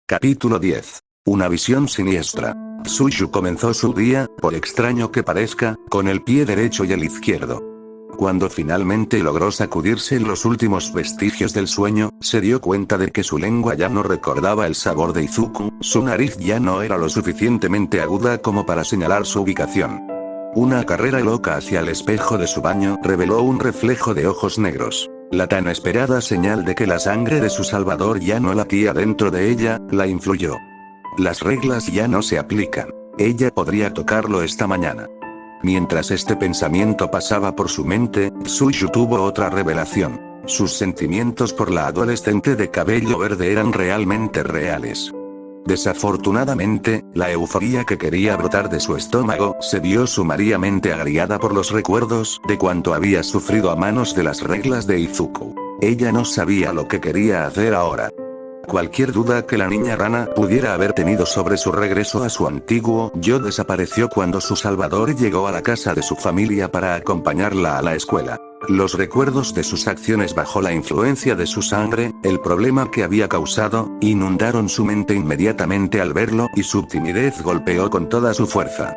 Capítulo 10. Una visión siniestra. Suyu comenzó su día, por extraño que parezca, con el pie derecho y el izquierdo. Cuando finalmente logró sacudirse los últimos vestigios del sueño, se dio cuenta de que su lengua ya no recordaba el sabor de Izuku, su nariz ya no era lo suficientemente aguda como para señalar su ubicación. Una carrera loca hacia el espejo de su baño reveló un reflejo de ojos negros. La tan esperada señal de que la sangre de su salvador ya no latía dentro de ella, la influyó. Las reglas ya no se aplican. Ella podría tocarlo esta mañana. Mientras este pensamiento pasaba por su mente, Suyu tuvo otra revelación. Sus sentimientos por la adolescente de cabello verde eran realmente reales. Desafortunadamente, la euforía que quería brotar de su estómago se vio sumariamente agriada por los recuerdos de cuanto había sufrido a manos de las reglas de Izuku. Ella no sabía lo que quería hacer ahora. Cualquier duda que la niña rana pudiera haber tenido sobre su regreso a su antiguo yo desapareció cuando su salvador llegó a la casa de su familia para acompañarla a la escuela. Los recuerdos de sus acciones bajo la influencia de su sangre, el problema que había causado, inundaron su mente inmediatamente al verlo y su timidez golpeó con toda su fuerza.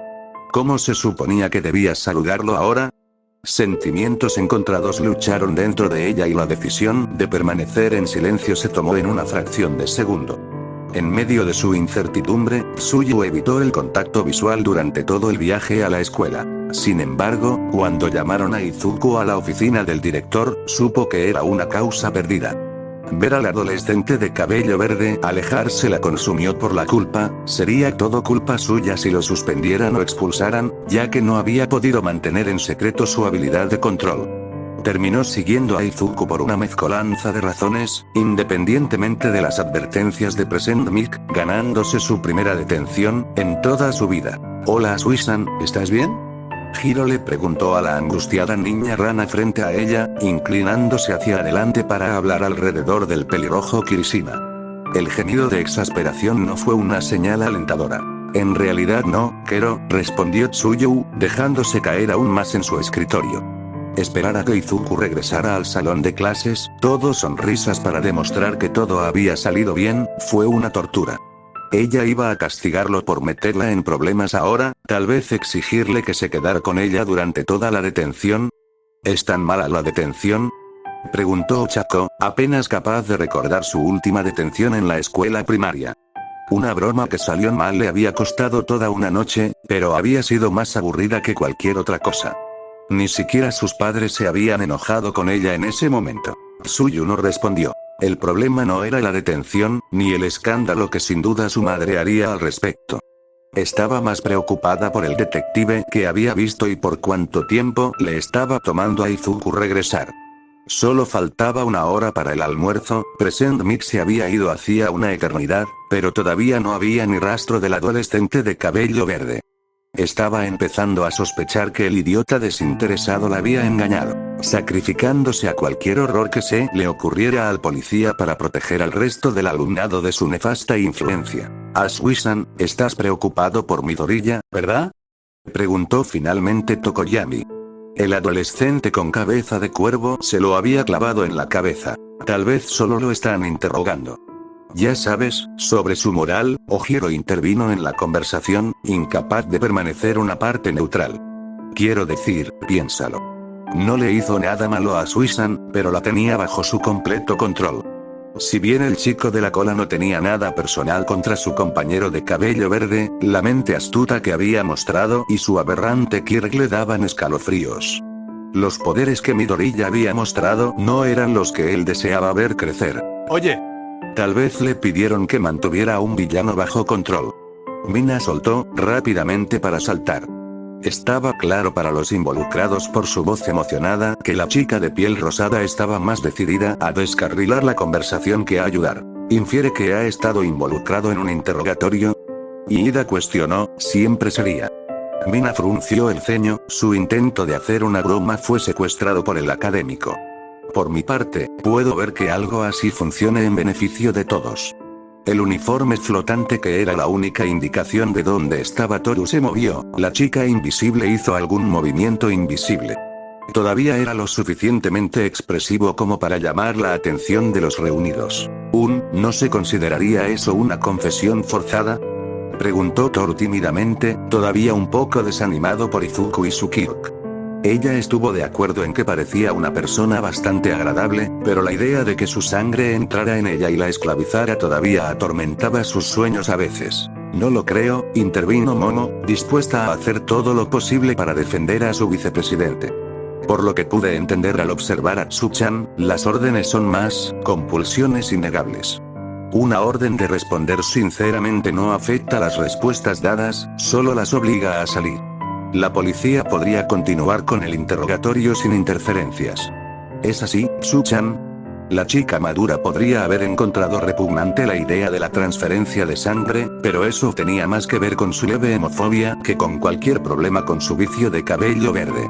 ¿Cómo se suponía que debía saludarlo ahora? Sentimientos encontrados lucharon dentro de ella y la decisión de permanecer en silencio se tomó en una fracción de segundo. En medio de su incertidumbre, Suyu evitó el contacto visual durante todo el viaje a la escuela. Sin embargo, cuando llamaron a Izuku a la oficina del director, supo que era una causa perdida. Ver al adolescente de cabello verde alejarse la consumió por la culpa. Sería todo culpa suya si lo suspendieran o expulsaran, ya que no había podido mantener en secreto su habilidad de control. Terminó siguiendo a Izuku por una mezcolanza de razones, independientemente de las advertencias de Present Mic, ganándose su primera detención en toda su vida. Hola Suisan, ¿estás bien? Hiro le preguntó a la angustiada niña rana frente a ella, inclinándose hacia adelante para hablar alrededor del pelirrojo Kirishima. El gemido de exasperación no fue una señal alentadora. En realidad no, Kero, respondió Tsuyu, dejándose caer aún más en su escritorio. Esperar a que Izuku regresara al salón de clases, todo sonrisas para demostrar que todo había salido bien, fue una tortura. Ella iba a castigarlo por meterla en problemas ahora, tal vez exigirle que se quedara con ella durante toda la detención. ¿Es tan mala la detención?, preguntó Ochako, apenas capaz de recordar su última detención en la escuela primaria. Una broma que salió mal le había costado toda una noche, pero había sido más aburrida que cualquier otra cosa. Ni siquiera sus padres se habían enojado con ella en ese momento. Suyu no respondió. El problema no era la detención, ni el escándalo que sin duda su madre haría al respecto. Estaba más preocupada por el detective que había visto y por cuánto tiempo le estaba tomando a Izuku regresar. Solo faltaba una hora para el almuerzo. Present Mic se había ido hacía una eternidad, pero todavía no había ni rastro del adolescente de cabello verde. Estaba empezando a sospechar que el idiota desinteresado la había engañado, sacrificándose a cualquier horror que se le ocurriera al policía para proteger al resto del alumnado de su nefasta influencia. Asui-san, estás preocupado por Midoriya, ¿verdad?, preguntó finalmente Tokoyami. El adolescente con cabeza de cuervo se lo había clavado en la cabeza. Tal vez solo lo están interrogando. Ya sabes, sobre su moral, Ojiro intervino en la conversación, incapaz de permanecer una parte neutral. Quiero decir, piénsalo. No le hizo nada malo a Suisan, pero la tenía bajo su completo control. Si bien el chico de la cola no tenía nada personal contra su compañero de cabello verde, la mente astuta que había mostrado y su aberrante Kirk le daban escalofríos. Los poderes que Midoriya había mostrado no eran los que él deseaba ver crecer. Oye. Tal vez le pidieron que mantuviera a un villano bajo control. Mina soltó rápidamente para saltar. Estaba claro para los involucrados por su voz emocionada que la chica de piel rosada estaba más decidida a descarrilar la conversación que a ayudar. ¿Infiere que ha estado involucrado en un interrogatorio? Y Ida cuestionó, siempre sería. Mina frunció el ceño, su intento de hacer una broma fue secuestrado por el académico. Por mi parte, puedo ver que algo así funcione en beneficio de todos. El uniforme flotante que era la única indicación de dónde estaba Toru se movió, la chica invisible hizo algún movimiento invisible. Todavía era lo suficientemente expresivo como para llamar la atención de los reunidos. ¿No se consideraría eso una confesión forzada? Preguntó Thor tímidamente, todavía un poco desanimado por Izuku y su Kirk. Ella estuvo de acuerdo en que parecía una persona bastante agradable, pero la idea de que su sangre entrara en ella y la esclavizara todavía atormentaba sus sueños a veces. No lo creo, intervino Momo, dispuesta a hacer todo lo posible para defender a su vicepresidente. Por lo que pude entender al observar a Tsuchan, las órdenes son más compulsiones innegables. Una orden de responder sinceramente no afecta las respuestas dadas, solo las obliga a salir. La policía podría continuar con el interrogatorio sin interferencias. ¿Es así, Tsuchan? La chica madura podría haber encontrado repugnante la idea de la transferencia de sangre, pero eso tenía más que ver con su leve hemofobia que con cualquier problema con su vicio de cabello verde.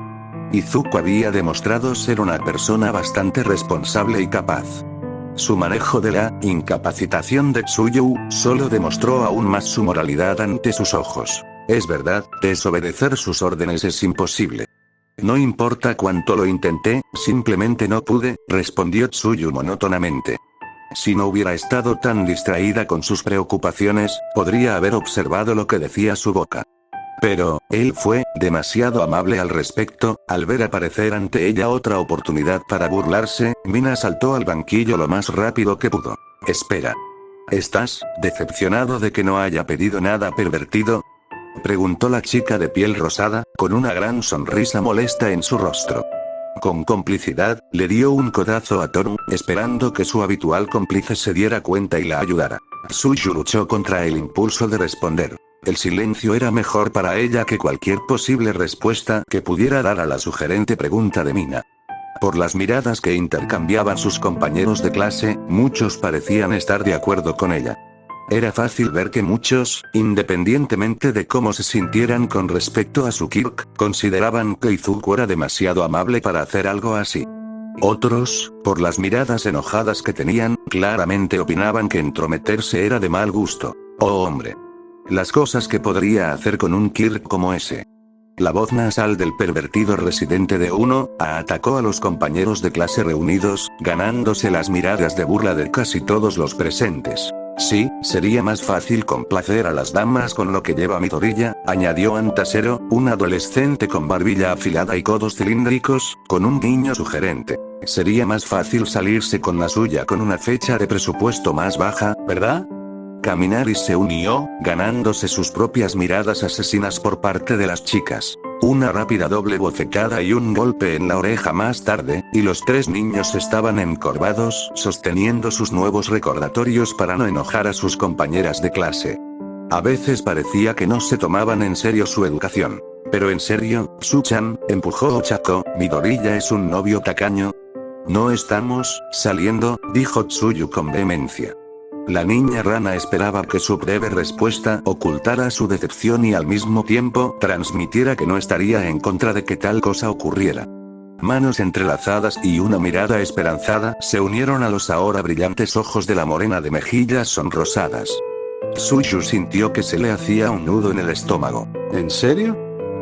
Izuku había demostrado ser una persona bastante responsable y capaz. Su manejo de la incapacitación de Tsuyu solo demostró aún más su moralidad ante sus ojos. Es verdad, desobedecer sus órdenes es imposible. No importa cuánto lo intenté, simplemente no pude, respondió Tsuyu monótonamente. Si no hubiera estado tan distraída con sus preocupaciones, podría haber observado lo que decía su boca. Pero, él fue demasiado amable al respecto. Al ver aparecer ante ella otra oportunidad para burlarse, Mina saltó al banquillo lo más rápido que pudo. Espera. ¿Estás decepcionado de que no haya pedido nada pervertido? Preguntó la chica de piel rosada, con una gran sonrisa molesta en su rostro. Con complicidad, le dio un codazo a Toru, esperando que su habitual cómplice se diera cuenta y la ayudara. Tsuyu luchó contra el impulso de responder. El silencio era mejor para ella que cualquier posible respuesta que pudiera dar a la sugerente pregunta de Mina. Por las miradas que intercambiaban sus compañeros de clase, muchos parecían estar de acuerdo con ella. Era fácil ver que muchos, independientemente de cómo se sintieran con respecto a su Kirk, consideraban que Izuku era demasiado amable para hacer algo así. Otros, por las miradas enojadas que tenían, claramente opinaban que entrometerse era de mal gusto. Oh hombre. Las cosas que podría hacer con un Kirk como ese. La voz nasal del pervertido residente de uno, atacó a los compañeros de clase reunidos, ganándose las miradas de burla de casi todos los presentes. Sí, sería más fácil complacer a las damas con lo que lleva Midoriya, añadió Antasero, un adolescente con barbilla afilada y codos cilíndricos, con un guiño sugerente. Sería más fácil salirse con la suya con una fecha de presupuesto más baja, ¿verdad? Kaminari se unió, ganándose sus propias miradas asesinas por parte de las chicas. Una rápida doble bofetada y un golpe en la oreja más tarde, y los tres niños estaban encorvados, sosteniendo sus nuevos recordatorios para no enojar a sus compañeras de clase. A veces parecía que no se tomaban en serio su educación. Pero en serio, Tsuchan, empujó Ochako, Midoriya es un novio tacaño. No estamos saliendo, dijo Tsuyu con vehemencia. La niña rana esperaba que su breve respuesta ocultara su decepción y al mismo tiempo transmitiera que no estaría en contra de que tal cosa ocurriera. Manos entrelazadas y una mirada esperanzada se unieron a los ahora brillantes ojos de la morena de mejillas sonrosadas. Tsuyu sintió que se le hacía un nudo en el estómago. ¿En serio?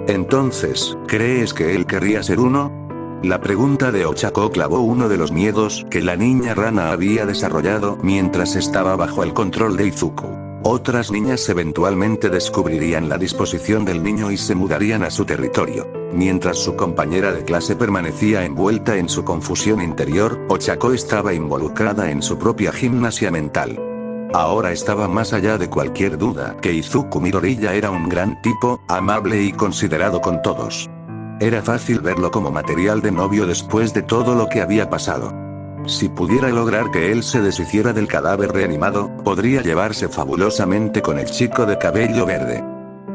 Entonces, ¿crees que él querría ser uno? La pregunta de Ochako clavó uno de los miedos que la niña rana había desarrollado mientras estaba bajo el control de Izuku. Otras niñas eventualmente descubrirían la disposición del niño y se mudarían a su territorio. Mientras su compañera de clase permanecía envuelta en su confusión interior, Ochako estaba involucrada en su propia gimnasia mental. Ahora estaba más allá de cualquier duda que Izuku Midoriya era un gran tipo, amable y considerado con todos. Era fácil verlo como material de novio después de todo lo que había pasado. Si pudiera lograr que él se deshiciera del cadáver reanimado, podría llevarse fabulosamente con el chico de cabello verde.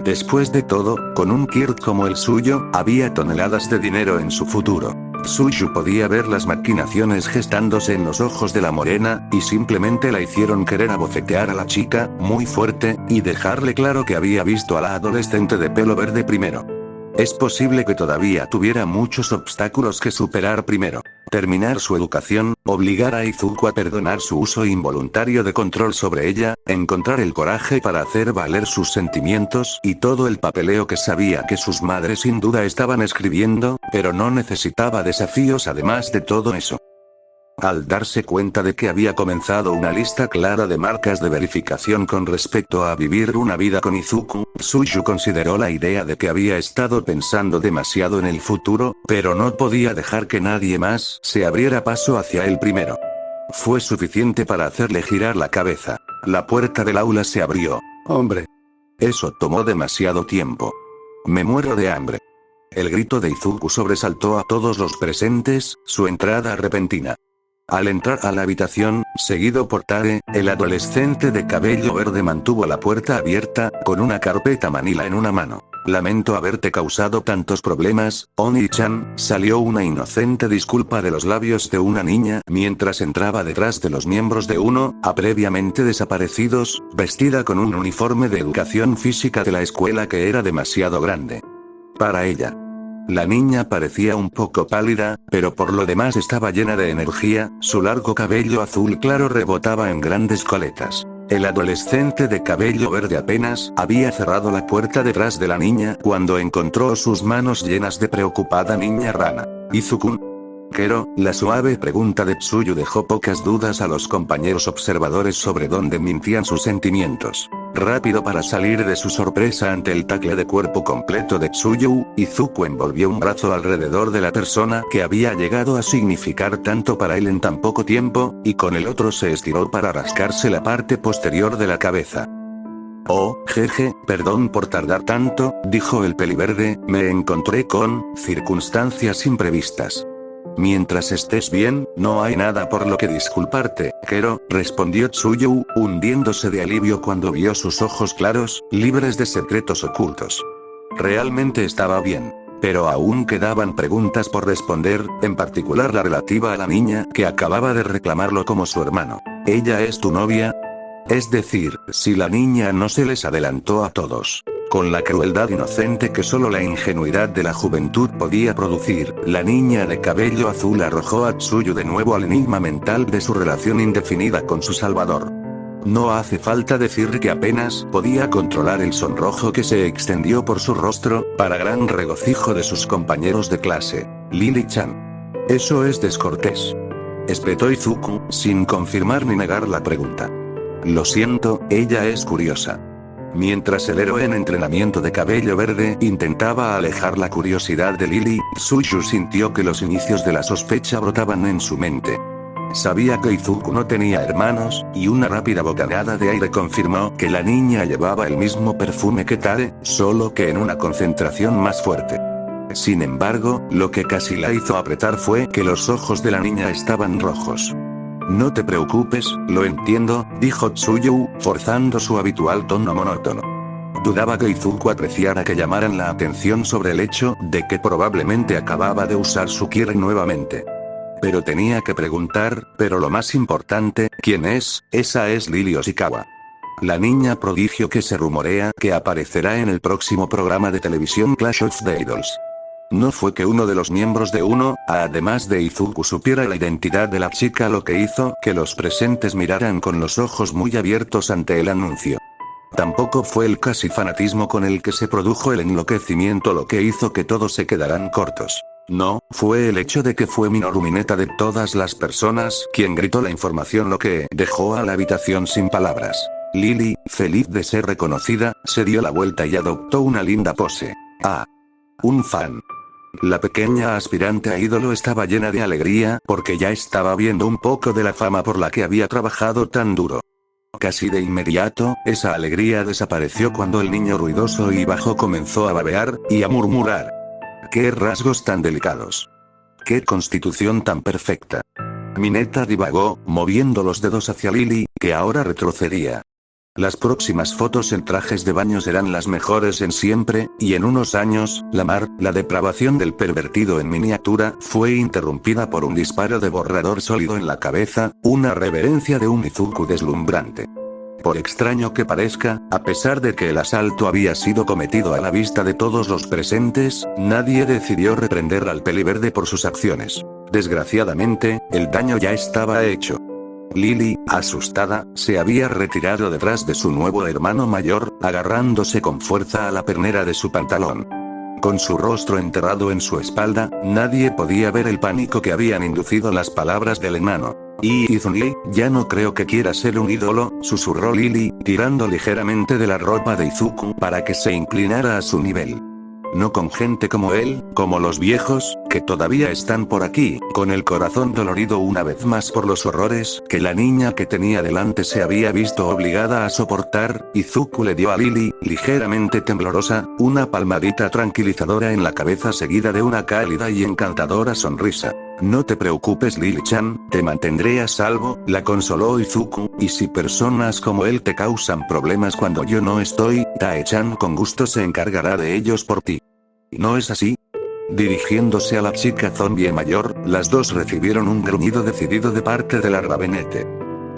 Después de todo, con un Kirk como el suyo, había toneladas de dinero en su futuro. Tsuyu podía ver las maquinaciones gestándose en los ojos de la morena, y simplemente la hicieron querer abofetear a la chica, muy fuerte, y dejarle claro que había visto a la adolescente de pelo verde primero. Es posible que todavía tuviera muchos obstáculos que superar primero. Terminar su educación, obligar a Izuku a perdonar su uso involuntario de control sobre ella, encontrar el coraje para hacer valer sus sentimientos y todo el papeleo que sabía que sus madres sin duda estaban escribiendo, pero no necesitaba desafíos además de todo eso. Al darse cuenta de que había comenzado una lista clara de marcas de verificación con respecto a vivir una vida con Izuku, Tsuyu consideró la idea de que había estado pensando demasiado en el futuro, pero no podía dejar que nadie más se abriera paso hacia él primero. Fue suficiente para hacerle girar la cabeza. La puerta del aula se abrió. ¡Hombre! Eso tomó demasiado tiempo. Me muero de hambre. El grito de Izuku sobresaltó a todos los presentes, su entrada repentina. Al entrar a la habitación, seguido por Tare, el adolescente de cabello verde mantuvo la puerta abierta, con una carpeta manila en una mano. Lamento haberte causado tantos problemas, Oni-chan, salió una inocente disculpa de los labios de una niña, mientras entraba detrás de los miembros de uno, a previamente desaparecidos, vestida con un uniforme de educación física de la escuela que era demasiado grande para ella. La niña parecía un poco pálida, pero por lo demás estaba llena de energía, su largo cabello azul claro rebotaba en grandes coletas. El adolescente de cabello verde apenas había cerrado la puerta detrás de la niña cuando encontró sus manos llenas de preocupada niña rana. ¿Izuku? Kero, la suave pregunta de Tsuyu dejó pocas dudas a los compañeros observadores sobre dónde mintían sus sentimientos. Rápido para salir de su sorpresa ante el tacle de cuerpo completo de Tsuyu, Izuku envolvió un brazo alrededor de la persona que había llegado a significar tanto para él en tan poco tiempo, y con el otro se estiró para rascarse la parte posterior de la cabeza. Oh, jeje, perdón por tardar tanto, dijo el peliverde, me encontré con circunstancias imprevistas. Mientras estés bien, no hay nada por lo que disculparte, Kero, respondió Tsuyu, hundiéndose de alivio cuando vio sus ojos claros, libres de secretos ocultos. Realmente estaba bien. Pero aún quedaban preguntas por responder, en particular la relativa a la niña que acababa de reclamarlo como su hermano. ¿Ella es tu novia? Es decir, si la niña no se les adelantó a todos. Con la crueldad inocente que solo la ingenuidad de la juventud podía producir, la niña de cabello azul arrojó a Tsuyu de nuevo al enigma mental de su relación indefinida con su salvador. No hace falta decir que apenas podía controlar el sonrojo que se extendió por su rostro, para gran regocijo de sus compañeros de clase. Lili-chan. Eso es descortés. Espetó Izuku, sin confirmar ni negar la pregunta. Lo siento, ella es curiosa. Mientras el héroe en entrenamiento de cabello verde intentaba alejar la curiosidad de Lily, Tsuyu sintió que los inicios de la sospecha brotaban en su mente. Sabía que Izuku no tenía hermanos, y una rápida bocanada de aire confirmó que la niña llevaba el mismo perfume que Tare, solo que en una concentración más fuerte. Sin embargo, lo que casi la hizo apretar fue que los ojos de la niña estaban rojos. No te preocupes, lo entiendo, dijo Tsuyu, forzando su habitual tono monótono. Dudaba que Izuku apreciara que llamaran la atención sobre el hecho de que probablemente acababa de usar su Kiri nuevamente. Pero tenía que preguntar, pero lo más importante, ¿quién es? Esa es Lily Oshikawa. La niña prodigio que se rumorea que aparecerá en el próximo programa de televisión Clash of the Idols. No fue que uno de los miembros de uno, además de Izuku, supiera la identidad de la chica, lo que hizo que los presentes miraran con los ojos muy abiertos ante el anuncio. Tampoco fue el casi fanatismo con el que se produjo el enloquecimiento lo que hizo que todos se quedaran cortos. No, fue el hecho de que fue Minoru Mineta de todas las personas quien gritó la información, lo que dejó a la habitación sin palabras. Lily, feliz de ser reconocida, se dio la vuelta y adoptó una linda pose. Ah. Un fan. La pequeña aspirante a ídolo estaba llena de alegría porque ya estaba viendo un poco de la fama por la que había trabajado tan duro. Casi de inmediato, esa alegría desapareció cuando el niño ruidoso y bajo comenzó a babear y a murmurar. ¡Qué rasgos tan delicados! ¡Qué constitución tan perfecta! Mineta divagó, moviendo los dedos hacia Lily, que ahora retrocedía. Las próximas fotos en trajes de baño serán las mejores en siempre, y en unos años, la depravación del pervertido en miniatura, fue interrumpida por un disparo de borrador sólido en la cabeza, una reverencia de un Izuku deslumbrante. Por extraño que parezca, a pesar de que el asalto había sido cometido a la vista de todos los presentes, nadie decidió reprender al peliverde por sus acciones. Desgraciadamente, el daño ya estaba hecho. Lily, asustada, se había retirado detrás de su nuevo hermano mayor, agarrándose con fuerza a la pernera de su pantalón. Con su rostro enterrado en su espalda, nadie podía ver el pánico que habían inducido las palabras del enano. Izumi, ya no creo que quiera ser un ídolo, susurró Lily, tirando ligeramente de la ropa de Izuku para que se inclinara a su nivel. No con gente como él, como los viejos, que todavía están por aquí, con el corazón dolorido una vez más por los horrores que la niña que tenía delante se había visto obligada a soportar. Izuku le dio a Lily, ligeramente temblorosa, una palmadita tranquilizadora en la cabeza seguida de una cálida y encantadora sonrisa. No te preocupes Lily-chan, te mantendré a salvo, la consoló Izuku, y si personas como él te causan problemas cuando yo no estoy, Tae-chan con gusto se encargará de ellos por ti. ¿No es así? Dirigiéndose a la chica zombie mayor, las dos recibieron un gruñido decidido de parte de la Ravenete.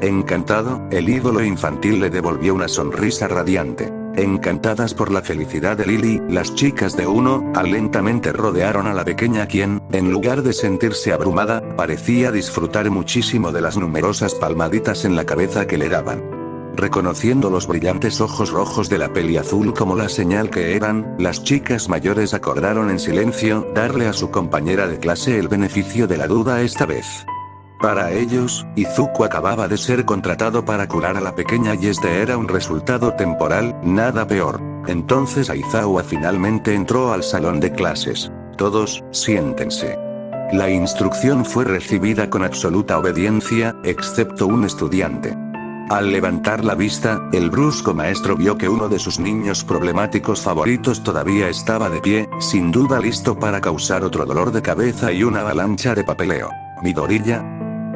Encantado, el ídolo infantil le devolvió una sonrisa radiante. Encantadas por la felicidad de Lily, las chicas de uno a lentamente rodearon a la pequeña quien, en lugar de sentirse abrumada, parecía disfrutar muchísimo de las numerosas palmaditas en la cabeza que le daban. Reconociendo los brillantes ojos rojos de la peliazul como la señal que eran, las chicas mayores acordaron en silencio darle a su compañera de clase el beneficio de la duda esta vez. Para ellos, Izuku acababa de ser contratado para curar a la pequeña y este era un resultado temporal, nada peor. Entonces Aizawa finalmente entró al salón de clases. Todos, siéntense. La instrucción fue recibida con absoluta obediencia, excepto un estudiante. Al levantar la vista, el brusco maestro vio que uno de sus niños problemáticos favoritos todavía estaba de pie, sin duda listo para causar otro dolor de cabeza y una avalancha de papeleo. ¿Midoriya?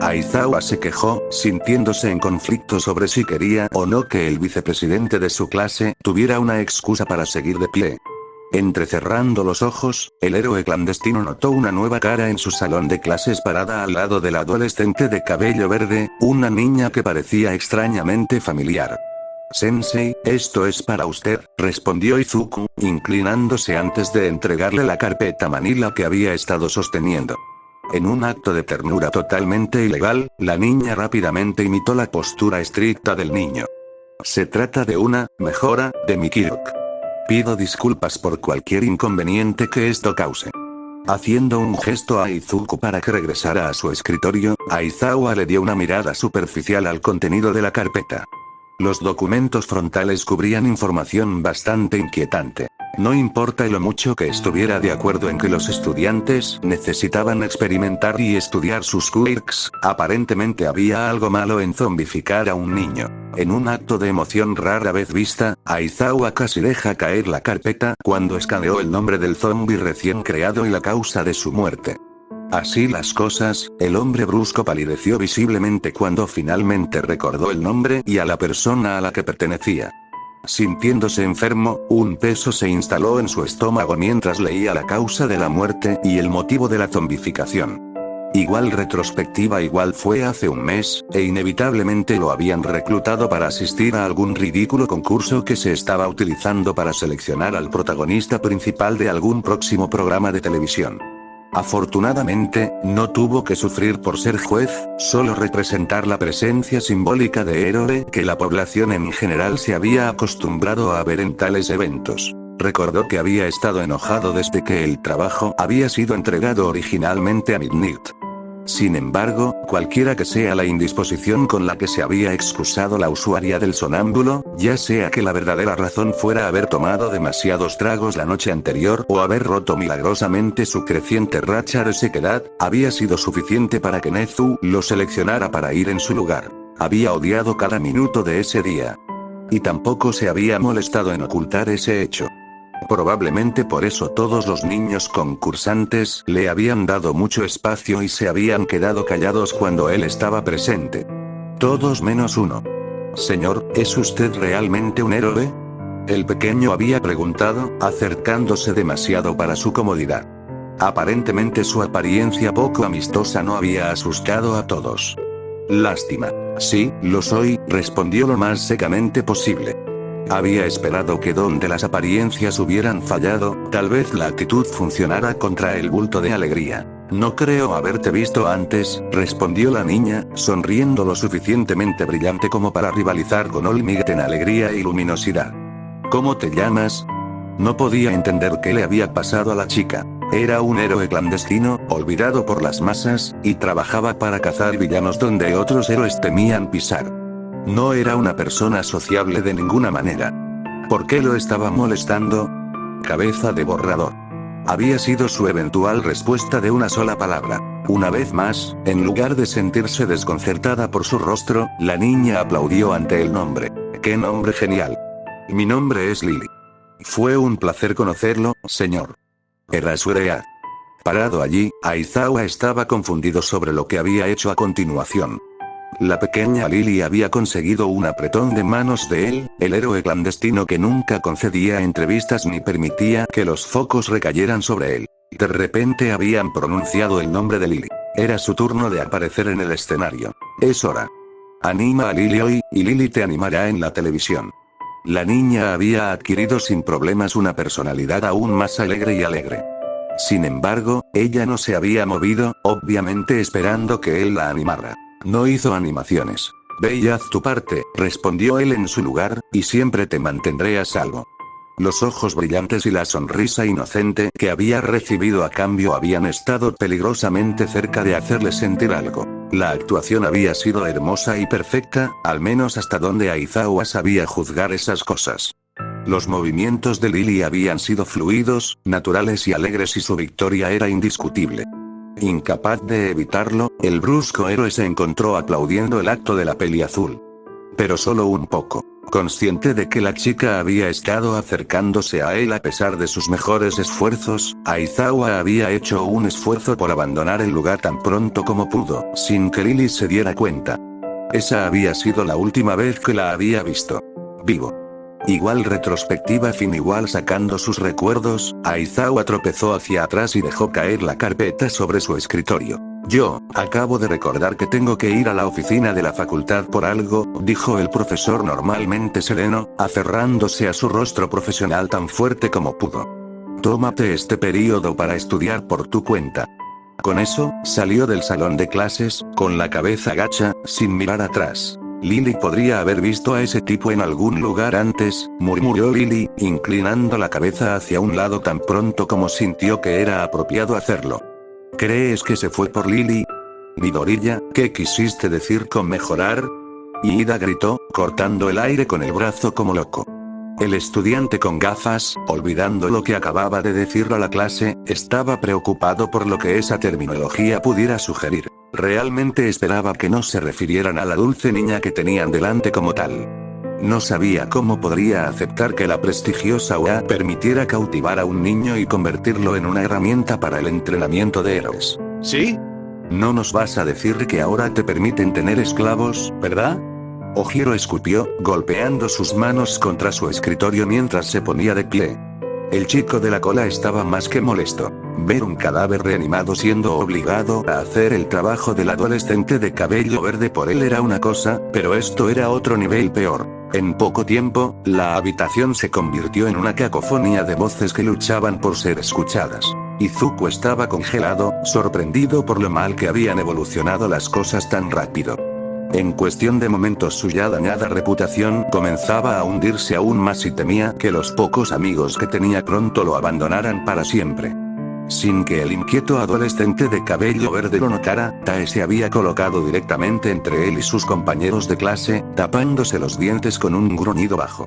Aizawa se quejó, sintiéndose en conflicto sobre si quería o no que el vicepresidente de su clase tuviera una excusa para seguir de pie. Entrecerrando los ojos, el héroe clandestino notó una nueva cara en su salón de clases parada al lado de la adolescente de cabello verde, una niña que parecía extrañamente familiar. Sensei, esto es para usted, respondió Izuku, inclinándose antes de entregarle la carpeta manila que había estado sosteniendo. En un acto de ternura totalmente ilegal, la niña rápidamente imitó la postura estricta del niño. Se trata de una mejora de mi Kirok. Pido disculpas por cualquier inconveniente que esto cause. Haciendo un gesto a Izuku para que regresara a su escritorio, Aizawa le dio una mirada superficial al contenido de la carpeta. Los documentos frontales cubrían información bastante inquietante. No importa lo mucho que estuviera de acuerdo en que los estudiantes necesitaban experimentar y estudiar sus quirks, aparentemente había algo malo en zombificar a un niño. En un acto de emoción rara vez vista, Aizawa casi deja caer la carpeta cuando escaneó el nombre del zombie recién creado y la causa de su muerte. Así las cosas, el hombre brusco palideció visiblemente cuando finalmente recordó el nombre y a la persona a la que pertenecía. Sintiéndose enfermo, un peso se instaló en su estómago mientras leía la causa de la muerte y el motivo de la zombificación. Igual retrospectiva igual fue hace un mes, e inevitablemente lo habían reclutado para asistir a algún ridículo concurso que se estaba utilizando para seleccionar al protagonista principal de algún próximo programa de televisión. Afortunadamente, no tuvo que sufrir por ser juez, solo representar la presencia simbólica de héroe que la población en general se había acostumbrado a ver en tales eventos. Recordó que había estado enojado desde que el trabajo había sido entregado originalmente a Midnight. Sin embargo, cualquiera que sea la indisposición con la que se había excusado la usuaria del sonámbulo, ya sea que la verdadera razón fuera haber tomado demasiados tragos la noche anterior o haber roto milagrosamente su creciente racha de sequedad, había sido suficiente para que Nezu lo seleccionara para ir en su lugar. Había odiado cada minuto de ese día. Y tampoco se había molestado en ocultar ese hecho. Probablemente por eso todos los niños concursantes le habían dado mucho espacio y se habían quedado callados cuando él estaba presente. Todos menos uno. Señor, ¿es usted realmente un héroe? El pequeño había preguntado, acercándose demasiado para su comodidad. Aparentemente su apariencia poco amistosa no había asustado a todos. Lástima. Sí, lo soy, respondió lo más secamente posible. Había esperado que donde las apariencias hubieran fallado, tal vez la actitud funcionara contra el bulto de alegría. No creo haberte visto antes, respondió la niña, sonriendo lo suficientemente brillante como para rivalizar con Olmigt en alegría y luminosidad. ¿Cómo te llamas? No podía entender qué le había pasado a la chica. Era un héroe clandestino, olvidado por las masas, y trabajaba para cazar villanos donde otros héroes temían pisar. No era una persona sociable de ninguna manera. ¿Por qué lo estaba molestando? Cabeza de borrador. Había sido su eventual respuesta de una sola palabra. Una vez más, en lugar de sentirse desconcertada por su rostro, la niña aplaudió ante el nombre. ¡Qué nombre genial! Mi nombre es Lily. Fue un placer conocerlo, señor. Erasurea. Parado allí, Aizawa estaba confundido sobre lo que había hecho a continuación. La pequeña Lily había conseguido un apretón de manos de él, el héroe clandestino que nunca concedía entrevistas ni permitía que los focos recayeran sobre él. De repente habían pronunciado el nombre de Lily. Era su turno de aparecer en el escenario. Es hora. Anima a Lily hoy, y Lily te animará en la televisión. La niña había adquirido sin problemas una personalidad aún más alegre y alegre. Sin embargo, ella no se había movido, obviamente esperando que él la animara. No hizo animaciones. Ve y haz tu parte, respondió él en su lugar, y siempre te mantendré a salvo. Los ojos brillantes y la sonrisa inocente que había recibido a cambio habían estado peligrosamente cerca de hacerle sentir algo. La actuación había sido hermosa y perfecta, al menos hasta donde Aizawa sabía juzgar esas cosas. Los movimientos de Lily habían sido fluidos, naturales y alegres y su victoria era indiscutible. Incapaz de evitarlo, el brusco héroe se encontró aplaudiendo el acto de la peli azul. Pero solo un poco. Consciente de que la chica había estado acercándose a él a pesar de sus mejores esfuerzos, Aizawa había hecho un esfuerzo por abandonar el lugar tan pronto como pudo, sin que Lily se diera cuenta. Esa había sido la última vez que la había visto. Vivo. Igual retrospectiva fin igual sacando sus recuerdos, Aizawa tropezó hacia atrás y dejó caer la carpeta sobre su escritorio. Yo, acabo de recordar que tengo que ir a la oficina de la facultad por algo, dijo el profesor normalmente sereno, aferrándose a su rostro profesional tan fuerte como pudo. Tómate este periodo para estudiar por tu cuenta. Con eso, salió del salón de clases, con la cabeza gacha, sin mirar atrás. Lily podría haber visto a ese tipo en algún lugar antes, murmuró Lily, inclinando la cabeza hacia un lado tan pronto como sintió que era apropiado hacerlo. ¿Crees que se fue por Lily? Midoriya, ¿qué quisiste decir con mejorar? Ida gritó, cortando el aire con el brazo como loco. El estudiante con gafas, olvidando lo que acababa de decir a la clase, estaba preocupado por lo que esa terminología pudiera sugerir. Realmente esperaba que no se refirieran a la dulce niña que tenían delante como tal. No sabía cómo podría aceptar que la prestigiosa UA permitiera cautivar a un niño y convertirlo en una herramienta para el entrenamiento de héroes. ¿Sí? No nos vas a decir que ahora te permiten tener esclavos, ¿verdad? Ojiro escupió, golpeando sus manos contra su escritorio mientras se ponía de pie. El chico de la cola estaba más que molesto. Ver un cadáver reanimado siendo obligado a hacer el trabajo del adolescente de cabello verde por él era una cosa, pero esto era otro nivel peor. En poco tiempo, la habitación se convirtió en una cacofonía de voces que luchaban por ser escuchadas. Izuku estaba congelado, sorprendido por lo mal que habían evolucionado las cosas tan rápido. En cuestión de momentos su ya dañada reputación comenzaba a hundirse aún más y temía que los pocos amigos que tenía pronto lo abandonaran para siempre. Sin que el inquieto adolescente de cabello verde lo notara, Tae se había colocado directamente entre él y sus compañeros de clase, tapándose los dientes con un gruñido bajo.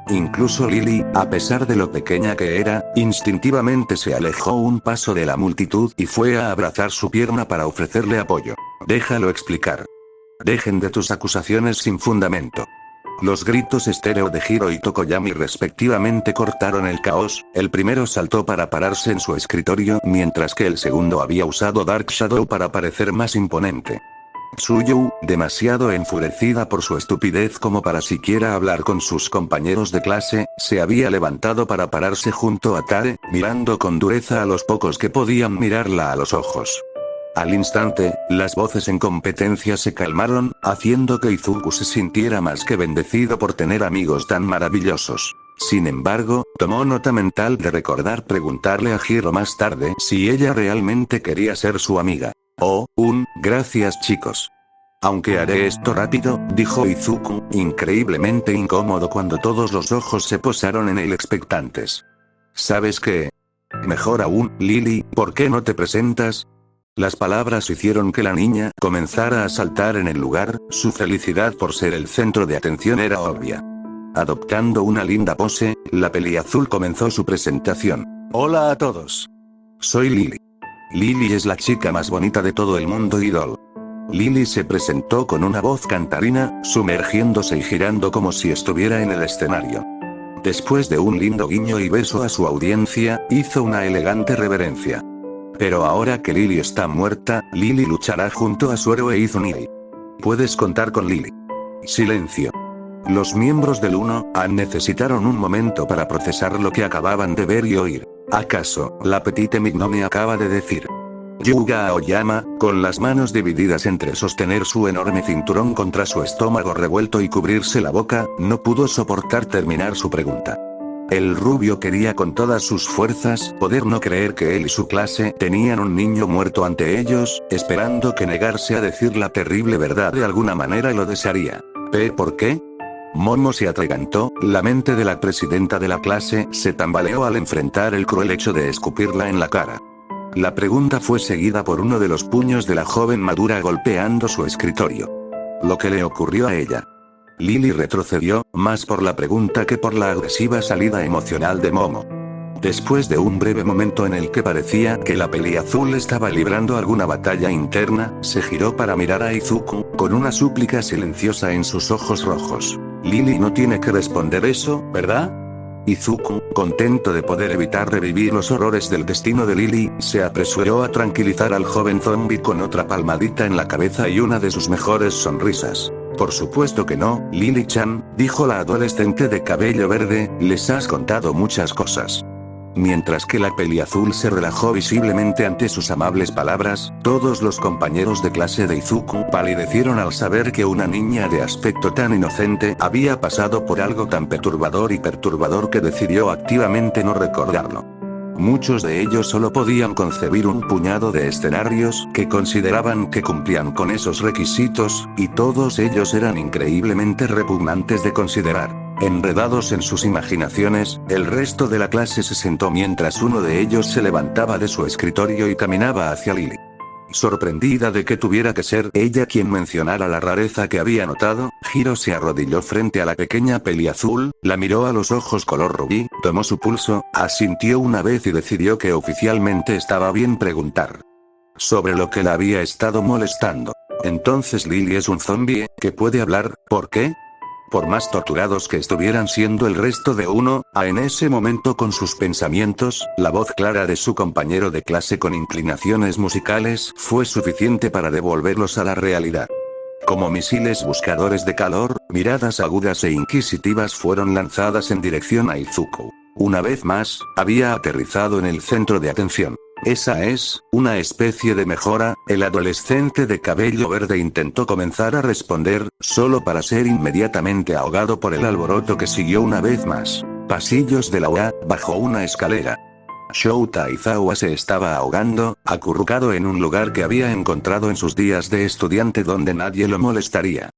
Incluso Lily, a pesar de lo pequeña que era, instintivamente se alejó un paso de la multitud y fue a abrazar su pierna para ofrecerle apoyo. Déjalo explicar. Dejen de tus acusaciones sin fundamento. Los gritos estéreo de Hiro y Tokoyami respectivamente cortaron el caos, el primero saltó para pararse en su escritorio mientras que el segundo había usado Dark Shadow para parecer más imponente. Tsuyu, demasiado enfurecida por su estupidez como para siquiera hablar con sus compañeros de clase, se había levantado para pararse junto a Tae, mirando con dureza a los pocos que podían mirarla a los ojos. Al instante, las voces en competencia se calmaron, haciendo que Izuku se sintiera más que bendecido por tener amigos tan maravillosos. Sin embargo, tomó nota mental de recordar preguntarle a Hiro más tarde si ella realmente quería ser su amiga. Oh, gracias chicos. Aunque haré esto rápido, dijo Izuku, increíblemente incómodo cuando todos los ojos se posaron en él expectantes. ¿Sabes qué? Mejor aún, Lily, ¿por qué no te presentas? Las palabras hicieron que la niña comenzara a saltar en el lugar, su felicidad por ser el centro de atención era obvia. Adoptando una linda pose, la peliazul comenzó su presentación. Hola a todos. Soy Lily. Lily es la chica más bonita de todo el mundo idol. Lily se presentó con una voz cantarina, sumergiéndose y girando como si estuviera en el escenario. Después de un lindo guiño y beso a su audiencia, hizo una elegante reverencia. Pero ahora que Lily está muerta, Lily luchará junto a su héroe Izunai. Puedes contar con Lily. Silencio. Los miembros del Uno necesitaron un momento para procesar lo que acababan de ver y oír. ¿Acaso, la petite Mignone acaba de decir? Yuga Aoyama, con las manos divididas entre sostener su enorme cinturón contra su estómago revuelto y cubrirse la boca, no pudo soportar terminar su pregunta. El rubio quería con todas sus fuerzas poder no creer que él y su clase tenían un niño muerto ante ellos, esperando que negarse a decir la terrible verdad de alguna manera lo desearía. ¿Por qué? Momo se atragantó, la mente de la presidenta de la clase se tambaleó al enfrentar el cruel hecho de escupirla en la cara. La pregunta fue seguida por uno de los puños de la joven madura golpeando su escritorio. Lo que le ocurrió a ella. Lily retrocedió, más por la pregunta que por la agresiva salida emocional de Momo. Después de un breve momento en el que parecía que la peliazul estaba librando alguna batalla interna, se giró para mirar a Izuku, con una súplica silenciosa en sus ojos rojos. Lily no tiene que responder eso, ¿verdad? Izuku, contento de poder evitar revivir los horrores del destino de Lily, se apresuró a tranquilizar al joven zombie con otra palmadita en la cabeza y una de sus mejores sonrisas. Por supuesto que no, Lily-chan, dijo la adolescente de cabello verde, les has contado muchas cosas. Mientras que la peliazul se relajó visiblemente ante sus amables palabras, todos los compañeros de clase de Izuku palidecieron al saber que una niña de aspecto tan inocente había pasado por algo tan perturbador que decidió activamente no recordarlo. Muchos de ellos solo podían concebir un puñado de escenarios que consideraban que cumplían con esos requisitos, y todos ellos eran increíblemente repugnantes de considerar. Enredados en sus imaginaciones, el resto de la clase se sentó mientras uno de ellos se levantaba de su escritorio y caminaba hacia Lily. Sorprendida de que tuviera que ser ella quien mencionara la rareza que había notado, Hiro se arrodilló frente a la pequeña peliazul, la miró a los ojos color rubí, tomó su pulso, asintió una vez y decidió que oficialmente estaba bien preguntar sobre lo que la había estado molestando. Entonces Lily es un zombie que puede hablar, ¿por qué? Por más torturados que estuvieran siendo el resto de Uno, en ese momento con sus pensamientos, la voz clara de su compañero de clase con inclinaciones musicales fue suficiente para devolverlos a la realidad. Como misiles buscadores de calor, miradas agudas e inquisitivas fueron lanzadas en dirección a Izuku. Una vez más, había aterrizado en el centro de atención. Esa es, una especie de mejora, el adolescente de cabello verde intentó comenzar a responder, solo para ser inmediatamente ahogado por el alboroto que siguió una vez más. Pasillos de la UA, bajo una escalera. Shouta Aizawa se estaba ahogando, acurrucado en un lugar que había encontrado en sus días de estudiante donde nadie lo molestaría.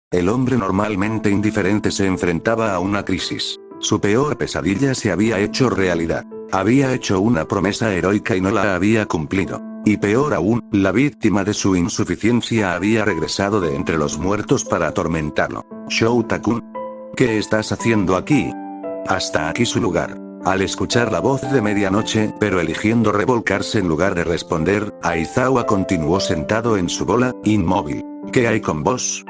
El hombre normalmente indiferente se enfrentaba a una crisis. Su peor pesadilla se había hecho realidad. Había hecho una promesa heroica y no la había cumplido. Y peor aún, la víctima de su insuficiencia había regresado de entre los muertos para atormentarlo. Shouta-kun, ¿qué estás haciendo aquí? Hasta aquí su lugar. Al escuchar la voz de medianoche, pero eligiendo revolcarse en lugar de responder, Aizawa continuó sentado en su bola, inmóvil. ¿Qué hay con vos?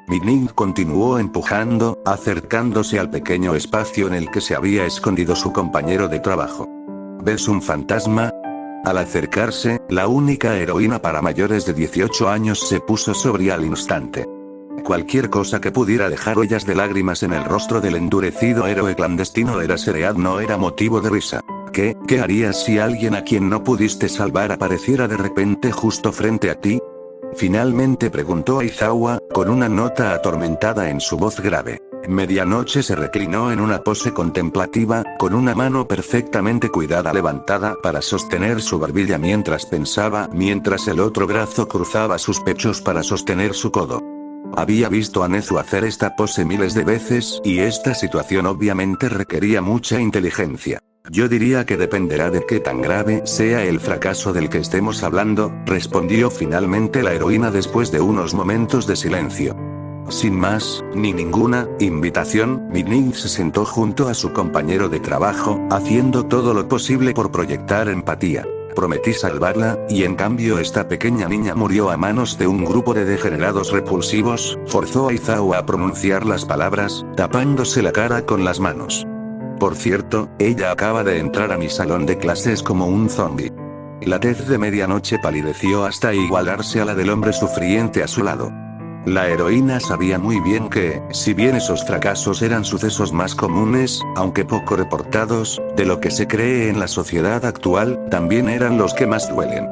Minning continuó empujando, acercándose al pequeño espacio en el que se había escondido su compañero de trabajo. ¿Ves un fantasma? Al acercarse, la única heroína para mayores de 18 años se puso sobria al instante. Cualquier cosa que pudiera dejar huellas de lágrimas en el rostro del endurecido héroe clandestino era seriedad, no era motivo de risa. ¿Qué harías si alguien a quien no pudiste salvar apareciera de repente justo frente a ti? Finalmente preguntó Aizawa, con una nota atormentada en su voz grave. Medianoche se reclinó en una pose contemplativa, con una mano perfectamente cuidada levantada para sostener su barbilla mientras pensaba, mientras el otro brazo cruzaba sus pechos para sostener su codo. Había visto a Nezu hacer esta pose miles de veces, y esta situación obviamente requería mucha inteligencia. Yo diría que dependerá de qué tan grave sea el fracaso del que estemos hablando, respondió finalmente la heroína después de unos momentos de silencio. Sin más, ni ninguna invitación, Min se sentó junto a su compañero de trabajo, haciendo todo lo posible por proyectar empatía. Prometí salvarla, y en cambio esta pequeña niña murió a manos de un grupo de degenerados repulsivos, forzó a Aizawa a pronunciar las palabras, tapándose la cara con las manos. Por cierto, ella acaba de entrar a mi salón de clases como un zombi. La tez de Medianoche palideció hasta igualarse a la del hombre sufriente a su lado. La heroína sabía muy bien que, si bien esos fracasos eran sucesos más comunes, aunque poco reportados, de lo que se cree en la sociedad actual, también eran los que más duelen.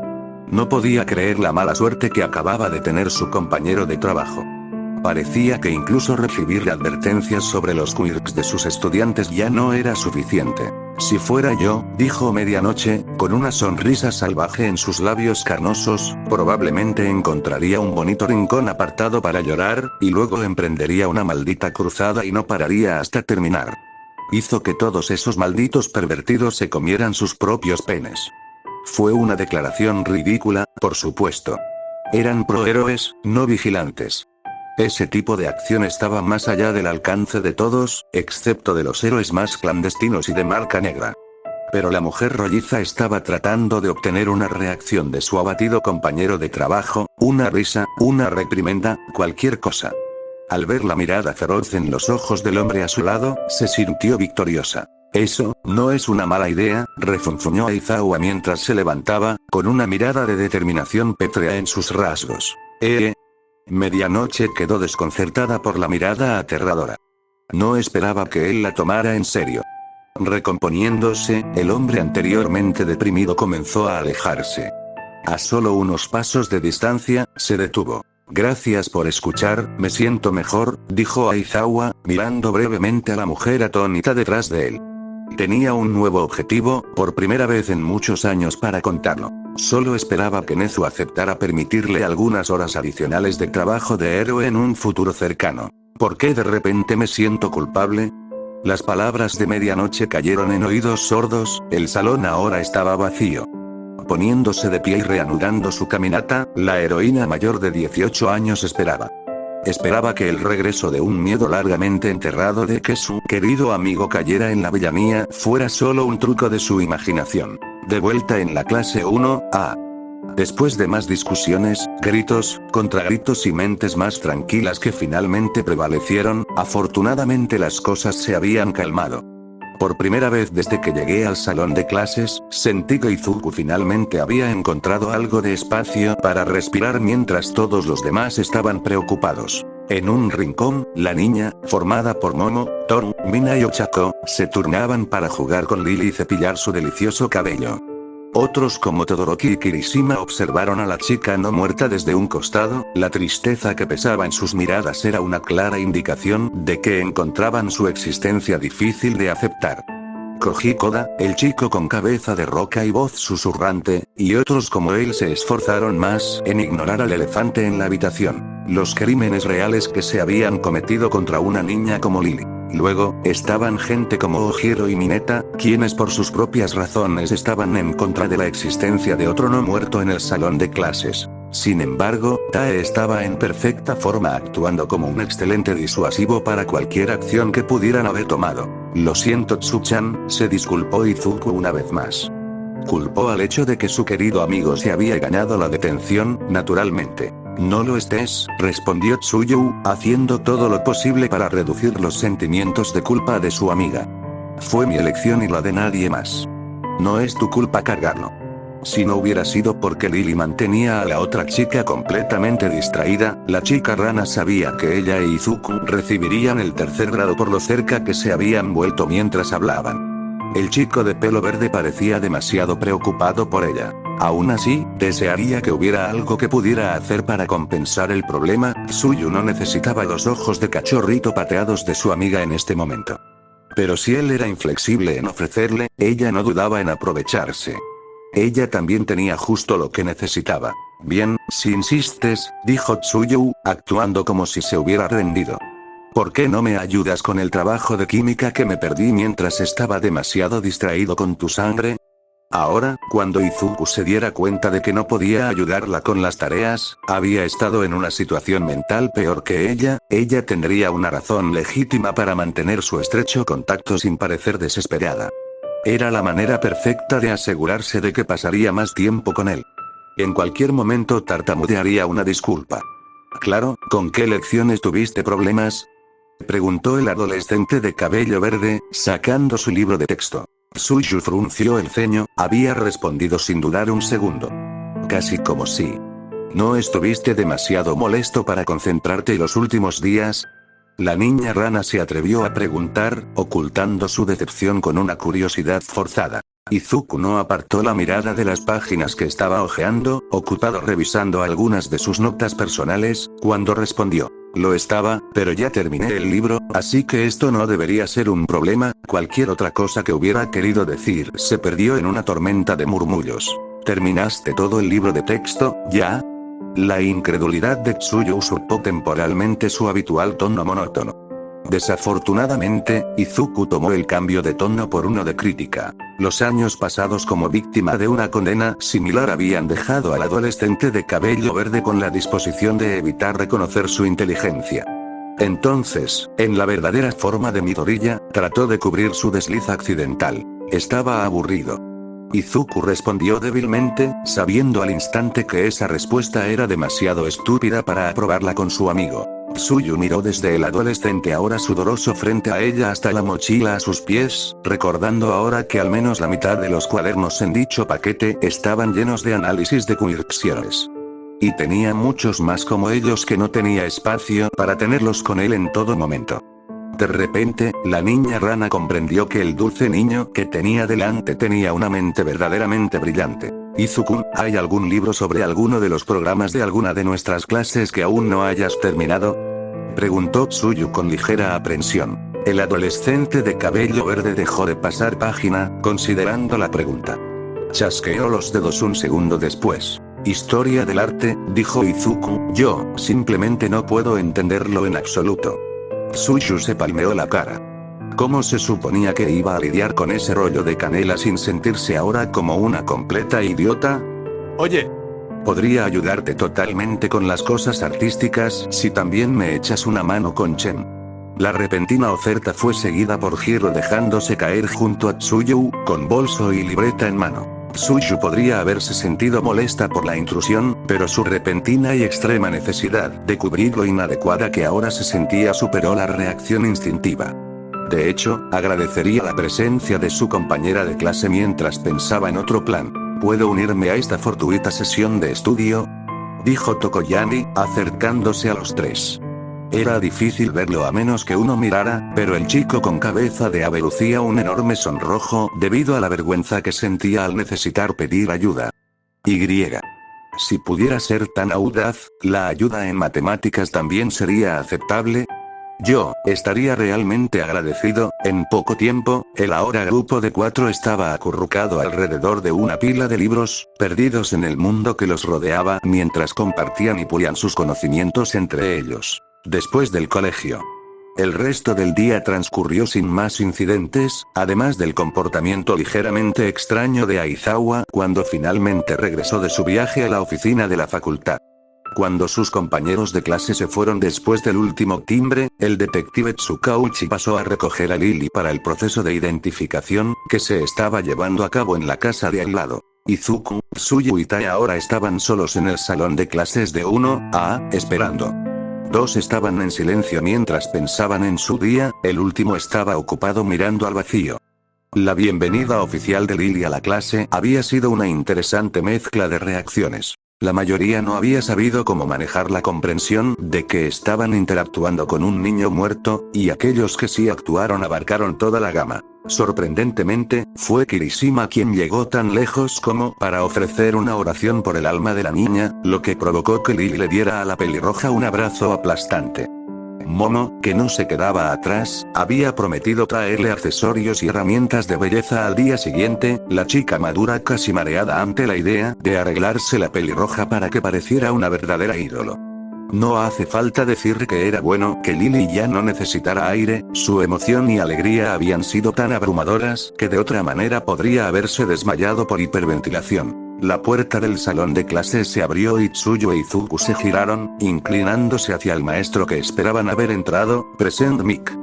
No podía creer la mala suerte que acababa de tener su compañero de trabajo. Parecía que incluso recibir advertencias sobre los quirks de sus estudiantes ya no era suficiente. Si fuera yo, dijo Medianoche, con una sonrisa salvaje en sus labios carnosos, probablemente encontraría un bonito rincón apartado para llorar, y luego emprendería una maldita cruzada y no pararía hasta terminar. Hizo que todos esos malditos pervertidos se comieran sus propios penes. Fue una declaración ridícula, por supuesto. Eran prohéroes, no vigilantes. Ese tipo de acción estaba más allá del alcance de todos, excepto de los héroes más clandestinos y de marca negra. Pero la mujer rolliza estaba tratando de obtener una reacción de su abatido compañero de trabajo, una risa, una reprimenda, cualquier cosa. Al ver la mirada feroz en los ojos del hombre a su lado, se sintió victoriosa. Eso, no es una mala idea, refunfuñó Aizawa mientras se levantaba, con una mirada de determinación pétrea en sus rasgos. Medianoche quedó desconcertada por la mirada aterradora. No esperaba que él la tomara en serio. Recomponiéndose, el hombre anteriormente deprimido comenzó a alejarse. A solo unos pasos de distancia, se detuvo. Gracias por escuchar, me siento mejor, dijo Aizawa, mirando brevemente a la mujer atónita detrás de él. Tenía un nuevo objetivo, por primera vez en muchos años para contarlo. Solo esperaba que Nezu aceptara permitirle algunas horas adicionales de trabajo de héroe en un futuro cercano. ¿Por qué de repente me siento culpable? Las palabras de Medianoche cayeron en oídos sordos, el salón ahora estaba vacío. Poniéndose de pie y reanudando su caminata, la heroína mayor de 18 años esperaba. Esperaba que el regreso de un miedo largamente enterrado de que su querido amigo cayera en la villanía fuera solo un truco de su imaginación. De vuelta en la clase 1A. Después de más discusiones, gritos, contragritos y mentes más tranquilas que finalmente prevalecieron, afortunadamente las cosas se habían calmado. Por primera vez desde que llegué al salón de clases, sentí que Izuku finalmente había encontrado algo de espacio para respirar mientras todos los demás estaban preocupados. En un rincón, la niña, formada por Momo, Toru, Mina y Ochako, se turnaban para jugar con Lily y cepillar su delicioso cabello. Otros como Todoroki y Kirishima observaron a la chica no muerta desde un costado, la tristeza que pesaba en sus miradas era una clara indicación de que encontraban su existencia difícil de aceptar. Koji Koda, el chico con cabeza de roca y voz susurrante, y otros como él se esforzaron más en ignorar al elefante en la habitación, los crímenes reales que se habían cometido contra una niña como Lily. Luego, estaban gente como Ojiro y Mineta, quienes por sus propias razones estaban en contra de la existencia de otro no muerto en el salón de clases. Sin embargo, Tae estaba en perfecta forma actuando como un excelente disuasivo para cualquier acción que pudieran haber tomado. Lo siento Tsu-chan, se disculpó Izuku una vez más. Culpó al hecho de que su querido amigo se había ganado la detención, naturalmente. No lo estés, respondió Tsuyu, haciendo todo lo posible para reducir los sentimientos de culpa de su amiga. Fue mi elección y la de nadie más. No es tu culpa cargarlo. Si no hubiera sido porque Lily mantenía a la otra chica completamente distraída, la chica rana sabía que ella e Izuku recibirían el tercer grado por lo cerca que se habían vuelto mientras hablaban. El chico de pelo verde parecía demasiado preocupado por ella. Aún así, desearía que hubiera algo que pudiera hacer para compensar el problema. Tsuyu no necesitaba los ojos de cachorrito pateados de su amiga en este momento. Pero si él era inflexible en ofrecerle, ella no dudaba en aprovecharse. Ella también tenía justo lo que necesitaba. Bien, si insistes, dijo Tsuyu, actuando como si se hubiera rendido. ¿Por qué no me ayudas con el trabajo de química que me perdí mientras estaba demasiado distraído con tu sangre? Ahora, cuando Izuku se diera cuenta de que no podía ayudarla con las tareas, había estado en una situación mental peor que ella tendría una razón legítima para mantener su estrecho contacto sin parecer desesperada. Era la manera perfecta de asegurarse de que pasaría más tiempo con él. En cualquier momento tartamudearía una disculpa. Claro, ¿con qué lecciones tuviste problemas? Preguntó el adolescente de cabello verde, sacando su libro de texto. Suyu frunció el ceño, había respondido sin dudar un segundo. Casi como si. ¿No estuviste demasiado molesto para concentrarte los últimos días? La niña rana se atrevió a preguntar, ocultando su decepción con una curiosidad forzada. Izuku no apartó la mirada de las páginas que estaba hojeando, ocupado revisando algunas de sus notas personales, cuando respondió. Lo estaba, pero ya terminé el libro, así que esto no debería ser un problema. Cualquier otra cosa que hubiera querido decir se perdió en una tormenta de murmullos. ¿Terminaste todo el libro de texto, ya? La incredulidad de Tsuyu usurpó temporalmente su habitual tono monótono. Desafortunadamente, Izuku tomó el cambio de tono por uno de crítica. Los años pasados como víctima de una condena similar habían dejado al adolescente de cabello verde con la disposición de evitar reconocer su inteligencia. Entonces, en la verdadera forma de Midoriya, trató de cubrir su desliz accidental. Estaba aburrido. Izuku respondió débilmente, sabiendo al instante que esa respuesta era demasiado estúpida para aprobarla con su amigo. Tsuyu miró desde el adolescente ahora sudoroso frente a ella hasta la mochila a sus pies, recordando ahora que al menos la mitad de los cuadernos en dicho paquete estaban llenos de análisis de conexiones. Y tenía muchos más como ellos que no tenía espacio para tenerlos con él en todo momento. De repente, la niña rana comprendió que el dulce niño que tenía delante tenía una mente verdaderamente brillante. Izuku, ¿hay algún libro sobre alguno de los programas de alguna de nuestras clases que aún no hayas terminado? Preguntó Tsuyu con ligera aprensión. El adolescente de cabello verde dejó de pasar página, considerando la pregunta. Chasqueó los dedos un segundo después. Historia del arte, dijo Izuku, yo, simplemente no puedo entenderlo en absoluto. Tsuyu se palmeó la cara. ¿Cómo se suponía que iba a lidiar con ese rollo de canela sin sentirse ahora como una completa idiota? Oye, podría ayudarte totalmente con las cosas artísticas si también me echas una mano con Chen. La repentina oferta fue seguida por Hiro dejándose caer junto a Tsuyu, con bolso y libreta en mano. Tsuyu podría haberse sentido molesta por la intrusión, pero su repentina y extrema necesidad de cubrir lo inadecuada que ahora se sentía superó la reacción instintiva. De hecho, agradecería la presencia de su compañera de clase mientras pensaba en otro plan. ¿Puedo unirme a esta fortuita sesión de estudio?, dijo Tokoyami, acercándose a los tres. Era difícil verlo a menos que uno mirara, pero el chico con cabeza de ave lucía un enorme sonrojo debido a la vergüenza que sentía al necesitar pedir ayuda. Si pudiera ser tan audaz, la ayuda en matemáticas también sería aceptable. Yo, estaría realmente agradecido. En poco tiempo, el ahora grupo de 4 estaba acurrucado alrededor de una pila de libros, perdidos en el mundo que los rodeaba mientras compartían y pulían sus conocimientos entre ellos. Después del colegio. El resto del día transcurrió sin más incidentes, además del comportamiento ligeramente extraño de Aizawa cuando finalmente regresó de su viaje a la oficina de la facultad. Cuando sus compañeros de clase se fueron después del último timbre, el detective Tsukauchi pasó a recoger a Lily para el proceso de identificación que se estaba llevando a cabo en la casa de al lado. Izuku, Tsuyu y Tai ahora estaban solos en el salón de clases de 1A, esperando. 2 estaban en silencio mientras pensaban en su día, el último estaba ocupado mirando al vacío. La bienvenida oficial de Lily a la clase había sido una interesante mezcla de reacciones. La mayoría no había sabido cómo manejar la comprensión de que estaban interactuando con un niño muerto, y aquellos que sí actuaron abarcaron toda la gama. Sorprendentemente, fue Kirishima quien llegó tan lejos como para ofrecer una oración por el alma de la niña, lo que provocó que Lily le diera a la pelirroja un abrazo aplastante. Momo, que no se quedaba atrás, había prometido traerle accesorios y herramientas de belleza al día siguiente. La chica madura casi mareada ante la idea de arreglarse la pelirroja para que pareciera una verdadera ídolo. No hace falta decir que era bueno que Lily ya no necesitara aire, su emoción y alegría habían sido tan abrumadoras que de otra manera podría haberse desmayado por hiperventilación. La puerta del salón de clases se abrió y Tsuyu e Izuku se giraron, inclinándose hacia el maestro que esperaban haber entrado, present Mick.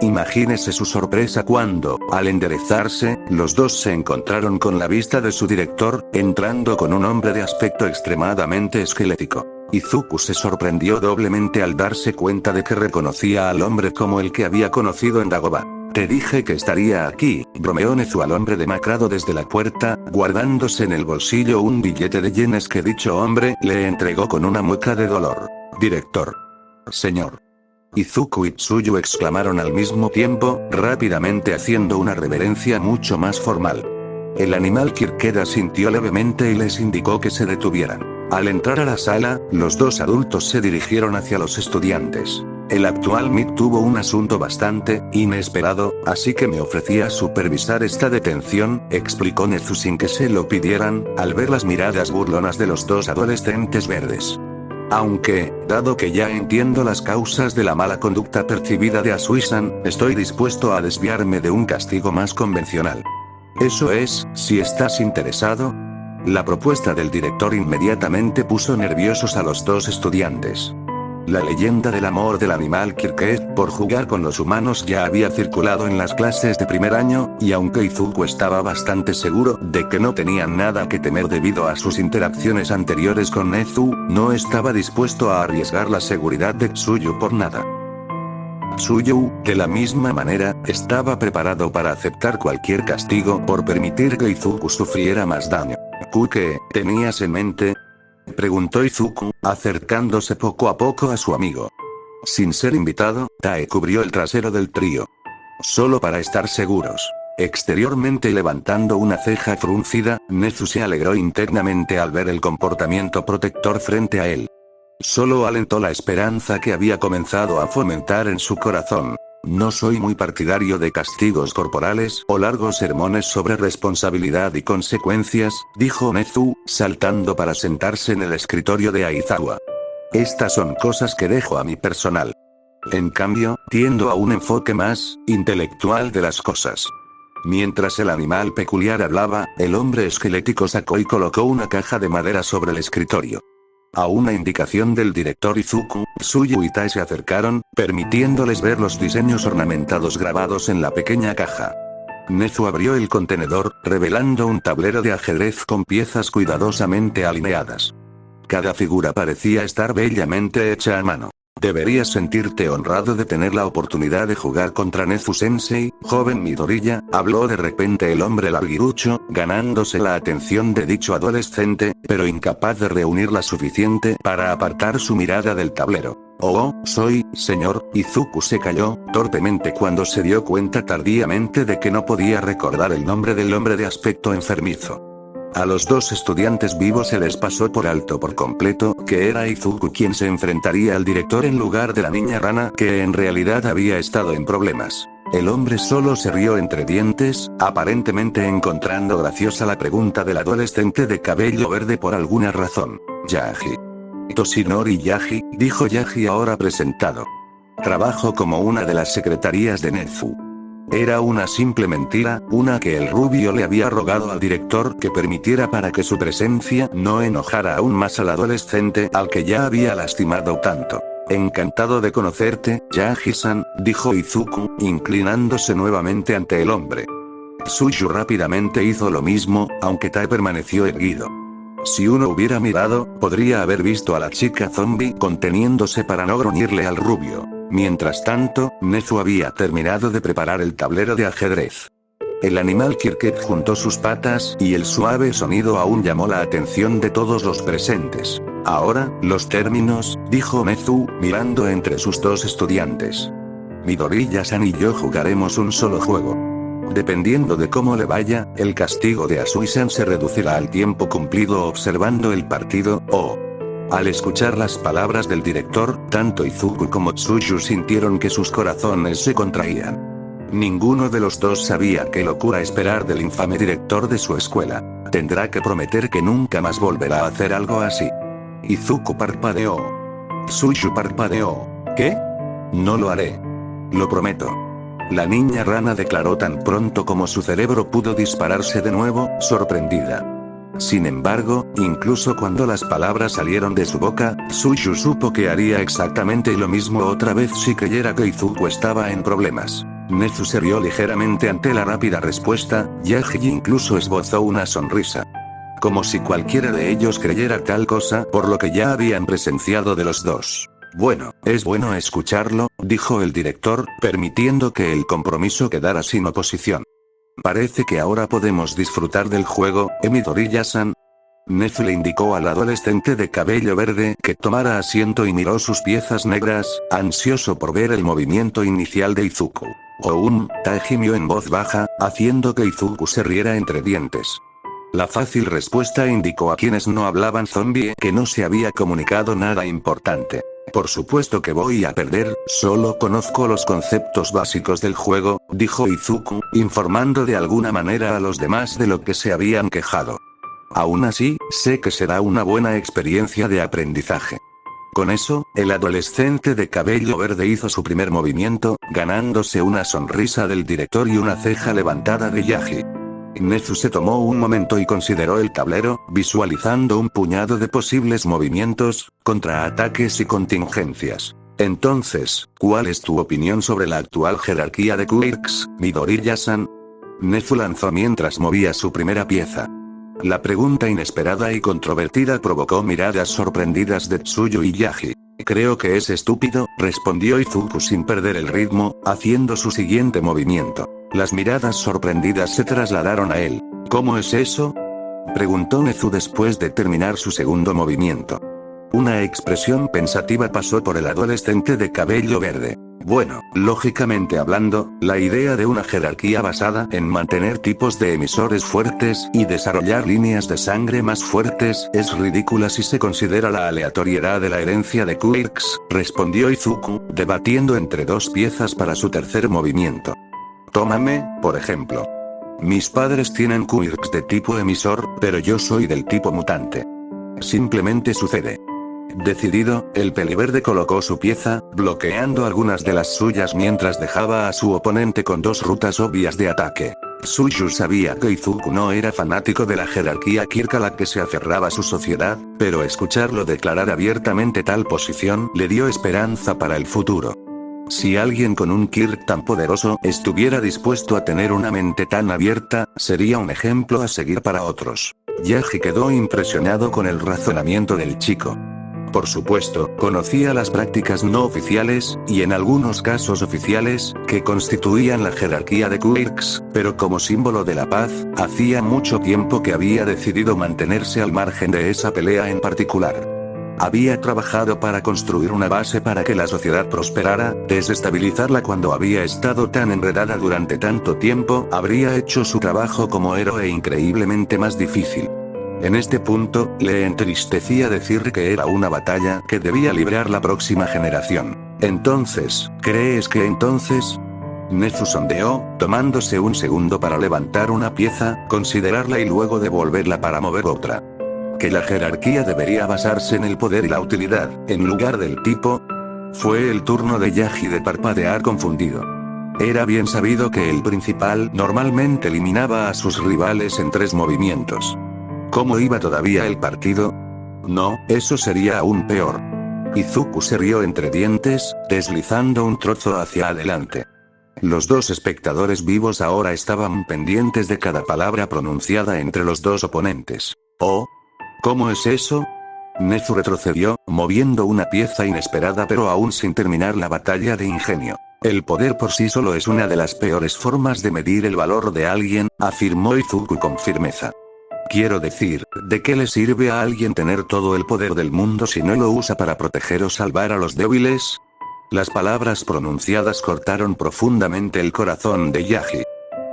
Imagínese su sorpresa cuando, al enderezarse, los dos se encontraron con la vista de su director, entrando con un hombre de aspecto extremadamente esquelético. Izuku se sorprendió doblemente al darse cuenta de que reconocía al hombre como el que había conocido en Dagobah. Te dije que estaría aquí, bromeó Nezu al hombre demacrado desde la puerta, guardándose en el bolsillo un billete de yenes que dicho hombre le entregó con una mueca de dolor. Director. Señor. Izuku y Tsuyu exclamaron al mismo tiempo, rápidamente haciendo una reverencia mucho más formal. El animal Kirkeda sintió levemente y les indicó que se detuvieran. Al entrar a la sala, los dos adultos se dirigieron hacia los estudiantes. El actual Mick tuvo un asunto bastante inesperado, así que me ofrecía supervisar esta detención, explicó Nezu sin que se lo pidieran, al ver las miradas burlonas de los dos adolescentes verdes. Aunque, dado que ya entiendo las causas de la mala conducta percibida de Asui-san, estoy dispuesto a desviarme de un castigo más convencional. Eso es, si estás interesado. La propuesta del director inmediatamente puso nerviosos a los dos estudiantes. La leyenda del amor del animal Kirked por jugar con los humanos ya había circulado en las clases de primer año, y aunque Izuku estaba bastante seguro de que no tenían nada que temer debido a sus interacciones anteriores con Nezu, no estaba dispuesto a arriesgar la seguridad de Tsuyu por nada. Tsuyu, de la misma manera, estaba preparado para aceptar cualquier castigo por permitir que Izuku sufriera más daño. ¿Qué tenías en mente?, preguntó Izuku, acercándose poco a poco a su amigo. Sin ser invitado, Tae cubrió el trasero del trío. Solo para estar seguros. Exteriormente levantando una ceja fruncida, Nezu se alegró internamente al ver el comportamiento protector frente a él. Solo alentó la esperanza que había comenzado a fomentar en su corazón. No soy muy partidario de castigos corporales o largos sermones sobre responsabilidad y consecuencias, dijo Nezu, saltando para sentarse en el escritorio de Aizawa. Estas son cosas que dejo a mi personal. En cambio, tiendo a un enfoque más intelectual de las cosas. Mientras el animal peculiar hablaba, el hombre esquelético sacó y colocó una caja de madera sobre el escritorio. A una indicación del director Izuku, Tsuyu y Tae se acercaron, permitiéndoles ver los diseños ornamentados grabados en la pequeña caja. Nezu abrió el contenedor, revelando un tablero de ajedrez con piezas cuidadosamente alineadas. Cada figura parecía estar bellamente hecha a mano. Deberías sentirte honrado de tener la oportunidad de jugar contra Nezu-sensei, joven Midoriya, habló de repente el hombre larguirucho, ganándose la atención de dicho adolescente, pero incapaz de reunir la suficiente para apartar su mirada del tablero. Oh, soy, señor. Izuku se calló, torpemente cuando se dio cuenta tardíamente de que no podía recordar el nombre del hombre de aspecto enfermizo. A los dos estudiantes vivos se les pasó por alto por completo que era Izuku quien se enfrentaría al director en lugar de la niña rana que en realidad había estado en problemas. El hombre solo se rió entre dientes, aparentemente encontrando graciosa la pregunta del adolescente de cabello verde por alguna razón. Yaji. Toshinori Yaji, dijo Yaji ahora presentado. Trabajo como una de las secretarías de Nezu. Era una simple mentira, una que el rubio le había rogado al director que permitiera para que su presencia no enojara aún más al adolescente al que ya había lastimado tanto. Encantado de conocerte, Yaji-san, dijo Izuku, inclinándose nuevamente ante el hombre. Tsuyu rápidamente hizo lo mismo, aunque Tae permaneció erguido. Si uno hubiera mirado, podría haber visto a la chica zombie conteniéndose para no gruñirle al rubio. Mientras tanto, Nezu había terminado de preparar el tablero de ajedrez. El animal Kirked juntó sus patas y el suave sonido aún llamó la atención de todos los presentes. Ahora, los términos, dijo Nezu, mirando entre sus dos estudiantes. Midoriya-san y yo jugaremos un solo juego. Dependiendo de cómo le vaya, el castigo de Asui-san se reducirá al tiempo cumplido observando el partido, o... Al escuchar las palabras del director, tanto Izuku como Tsuyu sintieron que sus corazones se contraían. Ninguno de los dos sabía qué locura esperar del infame director de su escuela. Tendrá que prometer que nunca más volverá a hacer algo así. Izuku parpadeó. Suyu parpadeó. ¿Qué? No lo haré. Lo prometo. La niña rana declaró tan pronto como su cerebro pudo dispararse de nuevo, sorprendida. Sin embargo, incluso cuando las palabras salieron de su boca, Suyu supo que haría exactamente lo mismo otra vez si creyera que Izuku estaba en problemas. Nezu se rió ligeramente ante la rápida respuesta, Yaji incluso esbozó una sonrisa. Como si cualquiera de ellos creyera tal cosa por lo que ya habían presenciado de los dos. Bueno, es bueno escucharlo, dijo el director, permitiendo que el compromiso quedara sin oposición. Parece que ahora podemos disfrutar del juego, Midoriya-san. Nezu le indicó al adolescente de cabello verde que tomara asiento y miró sus piezas negras, ansioso por ver el movimiento inicial de Izuku. Ta gimió en voz baja, haciendo que Izuku se riera entre dientes. La fácil respuesta indicó a quienes no hablaban zombie que no se había comunicado nada importante. Por supuesto que voy a perder, solo conozco los conceptos básicos del juego, dijo Izuku, informando de alguna manera a los demás de lo que se habían quejado. Aún así, sé que será una buena experiencia de aprendizaje. Con eso, el adolescente de cabello verde hizo su primer movimiento, ganándose una sonrisa del director y una ceja levantada de Yaji. Nezu se tomó un momento y consideró el tablero, visualizando un puñado de posibles movimientos, contraataques y contingencias. Entonces, ¿cuál es tu opinión sobre la actual jerarquía de quirks, Midoriya-san? Nezu lanzó mientras movía su primera pieza. La pregunta inesperada y controvertida provocó miradas sorprendidas de Tsuyu y Yaji. Creo que es estúpido, respondió Izuku sin perder el ritmo, haciendo su siguiente movimiento. Las miradas sorprendidas se trasladaron a él. ¿Cómo es eso?, preguntó Nezu después de terminar su segundo movimiento. Una expresión pensativa pasó por el adolescente de cabello verde. Bueno, lógicamente hablando, la idea de una jerarquía basada en mantener tipos de emisores fuertes y desarrollar líneas de sangre más fuertes es ridícula si se considera la aleatoriedad de la herencia de quirks, respondió Izuku, debatiendo entre dos piezas para su tercer movimiento. Tómame, por ejemplo. Mis padres tienen quirks de tipo emisor, pero yo soy del tipo mutante. Simplemente sucede. Decidido, el peliverde colocó su pieza, bloqueando algunas de las suyas mientras dejaba a su oponente con dos rutas obvias de ataque. Suyu sabía que Izuku no era fanático de la jerarquía Kirk a la que se aferraba su sociedad, pero escucharlo declarar abiertamente tal posición le dio esperanza para el futuro. Si alguien con un Kirk tan poderoso estuviera dispuesto a tener una mente tan abierta, sería un ejemplo a seguir para otros. Yaji quedó impresionado con el razonamiento del chico. Por supuesto, conocía las prácticas no oficiales, y en algunos casos oficiales, que constituían la jerarquía de quirks, pero como símbolo de la paz, hacía mucho tiempo que había decidido mantenerse al margen de esa pelea en particular. Había trabajado para construir una base para que la sociedad prosperara, desestabilizarla cuando había estado tan enredada durante tanto tiempo, habría hecho su trabajo como héroe increíblemente más difícil. En este punto, le entristecía decir que era una batalla que debía librar la próxima generación. Entonces, ¿crees que entonces? Nezu sondeó, tomándose un segundo para levantar una pieza, considerarla y luego devolverla para mover otra. ¿Que la jerarquía debería basarse en el poder y la utilidad, en lugar del tipo? Fue el turno de Yaji de parpadear confundido. Era bien sabido que el principal normalmente eliminaba a sus rivales en 3 movimientos. ¿Cómo iba todavía el partido? No, eso sería aún peor. Izuku se rió entre dientes, deslizando un trozo hacia adelante. Los dos espectadores vivos ahora estaban pendientes de cada palabra pronunciada entre los dos oponentes. ¿Oh? ¿Cómo es eso? Nezu retrocedió, moviendo una pieza inesperada pero aún sin terminar la batalla de ingenio. El poder por sí solo es una de las peores formas de medir el valor de alguien, afirmó Izuku con firmeza. Quiero decir, ¿de qué le sirve a alguien tener todo el poder del mundo si no lo usa para proteger o salvar a los débiles? Las palabras pronunciadas cortaron profundamente el corazón de Yaji.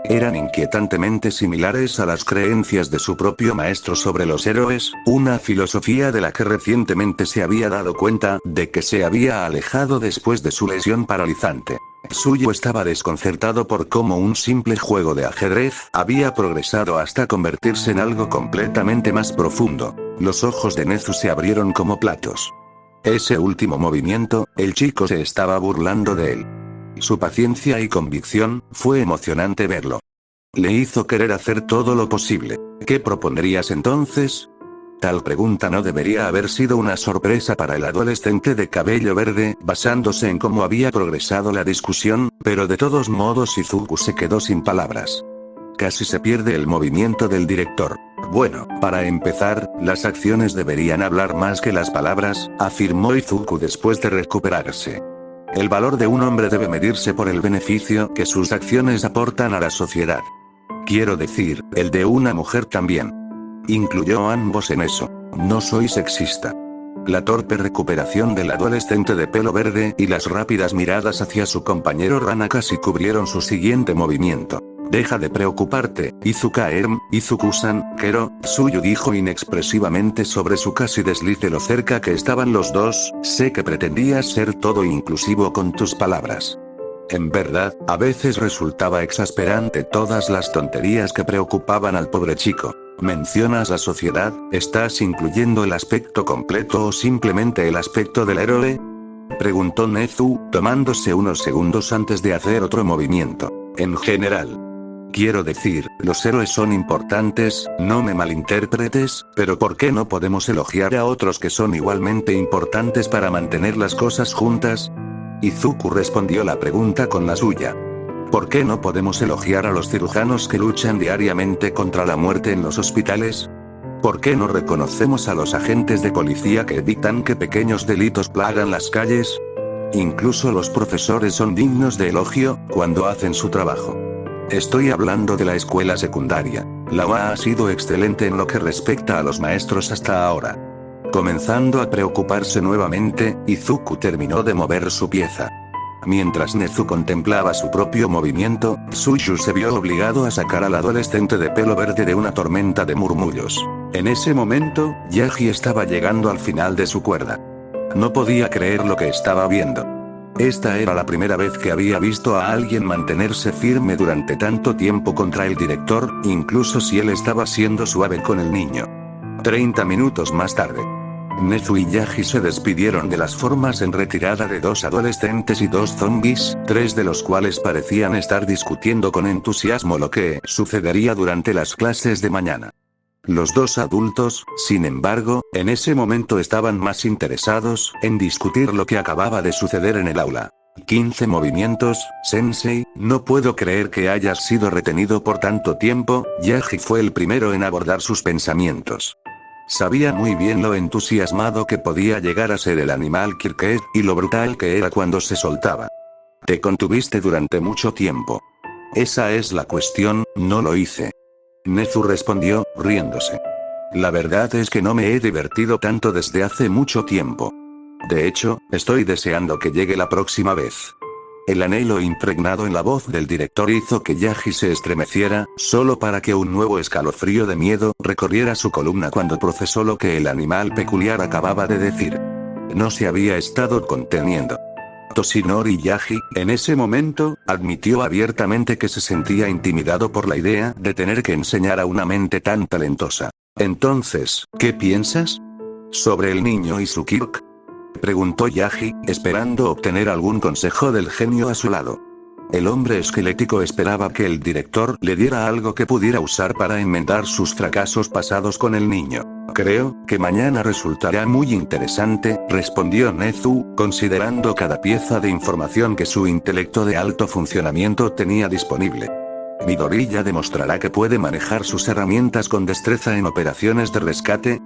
Eran inquietantemente similares a las creencias de su propio maestro sobre los héroes, una filosofía de la que recientemente se había dado cuenta de que se había alejado después de su lesión paralizante. Suyu estaba desconcertado por cómo un simple juego de ajedrez había progresado hasta convertirse en algo completamente más profundo. Los ojos de Nezu se abrieron como platos. Ese último movimiento, el chico se estaba burlando de él. Su paciencia y convicción, fue emocionante verlo. Le hizo querer hacer todo lo posible. ¿Qué propondrías entonces? Tal pregunta no debería haber sido una sorpresa para el adolescente de cabello verde, basándose en cómo había progresado la discusión, pero de todos modos Izuku se quedó sin palabras. Casi se pierde el movimiento del director. Bueno, para empezar, las acciones deberían hablar más que las palabras, afirmó Izuku después de recuperarse. El valor de un hombre debe medirse por el beneficio que sus acciones aportan a la sociedad. Quiero decir, el de una mujer también. Incluyó a ambos en eso. No soy sexista. La torpe recuperación del adolescente de pelo verde y las rápidas miradas hacia su compañero rana casi cubrieron su siguiente movimiento. Deja de preocuparte, Izuku-san, Kero, Tsuyu dijo inexpresivamente sobre su casi desliz de lo cerca que estaban los dos, sé que pretendías ser todo inclusivo con tus palabras. En verdad, a veces resultaba exasperante todas las tonterías que preocupaban al pobre chico. ¿Mencionas la sociedad? ¿Estás incluyendo el aspecto completo o simplemente el aspecto del héroe? Preguntó Nezu, tomándose unos segundos antes de hacer otro movimiento. En general. Quiero decir, los héroes son importantes, no me malinterpretes, pero ¿por qué no podemos elogiar a otros que son igualmente importantes para mantener las cosas juntas? Izuku respondió la pregunta con la suya. ¿Por qué no podemos elogiar a los cirujanos que luchan diariamente contra la muerte en los hospitales? ¿Por qué no reconocemos a los agentes de policía que evitan que pequeños delitos plagan las calles? Incluso los profesores son dignos de elogio, cuando hacen su trabajo. Estoy hablando de la escuela secundaria. La UA ha sido excelente en lo que respecta a los maestros hasta ahora. Comenzando a preocuparse nuevamente, Izuku terminó de mover su pieza. Mientras Nezu contemplaba su propio movimiento, Tsuyu se vio obligado a sacar al adolescente de pelo verde de una tormenta de murmullos. En ese momento, Yagi estaba llegando al final de su cuerda. No podía creer lo que estaba viendo. Esta era la primera vez que había visto a alguien mantenerse firme durante tanto tiempo contra el director, incluso si él estaba siendo suave con el niño. 30 minutos más tarde. Nezu y Yagi se despidieron de las formas en retirada de dos adolescentes y dos zombies, tres de los cuales parecían estar discutiendo con entusiasmo lo que sucedería durante las clases de mañana. Los dos adultos, sin embargo, en ese momento estaban más interesados en discutir lo que acababa de suceder en el aula. 15 movimientos, Sensei, no puedo creer que hayas sido retenido por tanto tiempo. Yagi fue el primero en abordar sus pensamientos. Sabía muy bien lo entusiasmado que podía llegar a ser el animal Kirked, y lo brutal que era cuando se soltaba. Te contuviste durante mucho tiempo. Esa es la cuestión, no lo hice. Nezu respondió, riéndose. La verdad es que no me he divertido tanto desde hace mucho tiempo. De hecho, estoy deseando que llegue la próxima vez. El anhelo impregnado en la voz del director hizo que Yagi se estremeciera, solo para que un nuevo escalofrío de miedo recorriera su columna cuando procesó lo que el animal peculiar acababa de decir. No se había estado conteniendo. Toshinori Yagi, en ese momento, admitió abiertamente que se sentía intimidado por la idea de tener que enseñar a una mente tan talentosa. Entonces, ¿qué piensas? ¿Sobre el niño y su Kirk? Preguntó Yagi, esperando obtener algún consejo del genio a su lado. El hombre esquelético esperaba que el director le diera algo que pudiera usar para enmendar sus fracasos pasados con el niño. Creo que mañana resultará muy interesante, respondió Nezu, considerando cada pieza de información que su intelecto de alto funcionamiento tenía disponible. Midori ya demostrará que puede manejar sus herramientas con destreza en operaciones de rescate.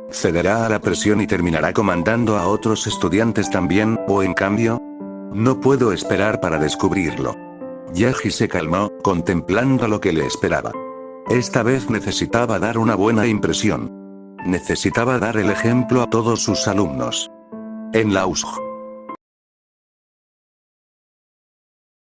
¿Cederá a la presión y terminará comandando a otros estudiantes también, o en cambio? No puedo esperar para descubrirlo. Yagi se calmó, contemplando lo que le esperaba. Esta vez necesitaba dar una buena impresión. Necesitaba dar el ejemplo a todos sus alumnos. En la USJ.